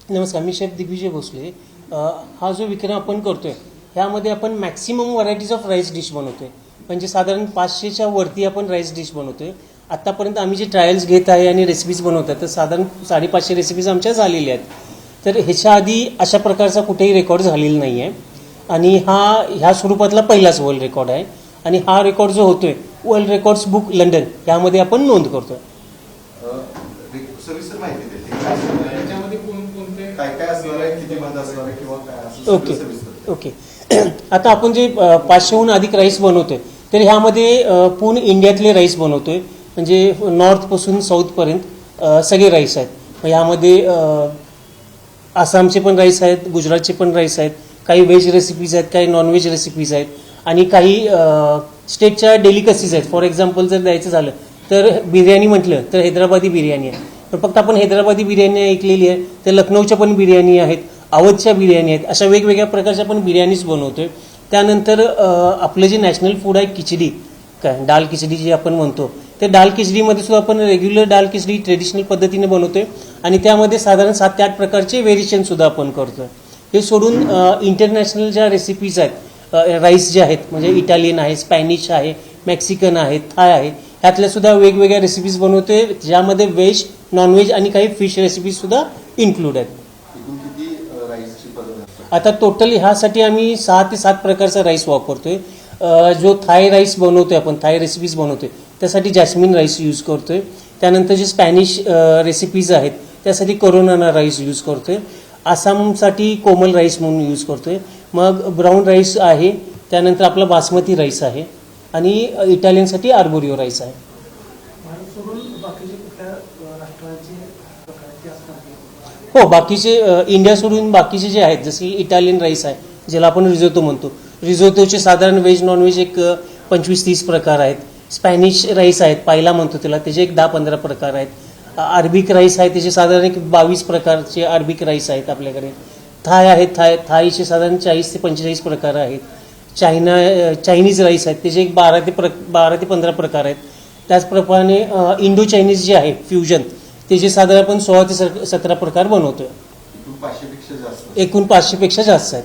नमस्कार, मी शेफ दिग्विजय भोसले. हा जो विक्रम आपण करतोय ह्यामध्ये आपण maximum varieties of rice dish बनवतोय. म्हणजे साधारण 500च्या वरती आपण राईस डिश बनवतोय. आत्तापर्यंत आम्ही जे ट्रायल्स घेत आहे आणि रेसिपीज बनवत आहे तर साधारण 550 रेसिपीज आमच्या झालेल्या आहेत. तर ह्याच्या आधी अशा प्रकारचा कुठेही रेकॉर्ड झालेला नाही आहे आणि ह्या स्वरूपातला पहिलाच वर्ल्ड रेकॉर्ड आहे. आणि हा रेकॉर्ड जो होतोय वर्ल्ड रेकॉर्ड्स बुक लंडन यामध्ये आपण नोंद करतोय. सविस्तर माहिती देते त्याच्यामध्ये कोणते काय काय असणार आहे, किती मध असणार आहे किंवा काय असं ओके सविस्तर. ओके आता आपण जे 500हून अधिक राईस बनवतोय तर ह्यामध्ये पूर्ण इंडियातले राईस बनवतोय. म्हणजे नॉर्थपासून साऊथपर्यंत सगळे राईस आहेत. ह्यामध्ये आसामचे पण राईस आहेत, गुजरातचे पण राईस आहेत, काही व्हेज रेसिपीज आहेत, काही नॉनव्हेज रेसिपीज आहेत आणि काही स्टेटच्या डेलिकसीज आहेत. फॉर एक्झाम्पल जर द्यायचं झालं तर बिर्याणी म्हटलं तर हैदराबादी बिर्याणी आहे. तर फक्त आपण हैदराबादी बिर्याणी ऐकलेली आहे, तर लखनौच्या पण बिर्याणी आहेत, अवधच्या बिर्याणी आहेत, अशा वेगवेगळ्या प्रकारच्या पण बिर्याणीज बनवतोय. त्यानंतर आपलं जे नॅशनल फूड आहे खिचडी, काय दाल खिचडी जी आपण म्हणतो, ते दाल खिचडीमध्ये सुद्धा आपण रेग्युलर दाल खिचडी ट्रेडिशनल पद्धतीने बनवतोय आणि त्यामध्ये साधारण 7 ते 8 प्रकारचे व्हेरिएशन सुद्धा आपण करतोय. हे सोडून इंटरनॅशनल ज्या रेसिपीज आहेत, राईस जे आहेत म्हणजे इटालियन आहे, स्पॅनिश आहे, मेक्सिकन आहे, थाय आहे, ह्यातल्या सुद्धा वेगवेगळ्या रेसिपीज बनवतोय ज्यामध्ये व्हेज, नॉनव्हेज आणि काही फिश रेसिपीज सुद्धा इन्क्लूड आहेत. एकूण किती राईसची पद्धत असते? आता टोटल ह्यासाठी आम्ही 6 ते 7 प्रकारचा राईस वापरतोय. जो थाय राईस बनवतोय आपण, थाय रेसिपीज बनवतोय त्यासाठी जॅस्मिन राईस यूज करतोय. त्यानंतर जे स्पॅनिश रेसिपीज आहेत त्यासाठी करोनाना राईस यूज करतोय. आसामसाठी कोमल राईस म्हणून यूज करतोय. मग ब्राऊन राईस आहे, त्यानंतर आपला बासमती राईस आहे आणि इटालियनसाठी आर्बोरिओ राईस आहे. हो, बाकीचे इंडिया सोडून बाकीचे जे आहेत जसे इटालियन राईस आहे ज्याला आपण रिझोतो म्हणतो, रिझोतोचे साधारण व्हेज नॉनव्हेज एक 25-30 प्रकार आहेत. स्पॅनिश राईस आहेत, पायला म्हणतो त्याला, त्याचे एक 10-15 प्रकार आहेत. अरबिक राईस आहे त्याचे साधारण एक 22 प्रकारचे अरबिक राईस आहेत आपल्याकडे. थाय आहेत, थायचे साधारण 40 ते 45 प्रकार आहेत. चायनीज राईस आहेत त्याचे एक 12 ते 15 प्रकार आहेत. त्याचप्रमाणे इंडो चायनीज जे आहे फ्युजन त्याचे साधारण आपण 16 ते 17 प्रकार बनवतोय. एकूण 500 पेक्षा जास्त. एकूण 500 पेक्षा जास्त आहेत.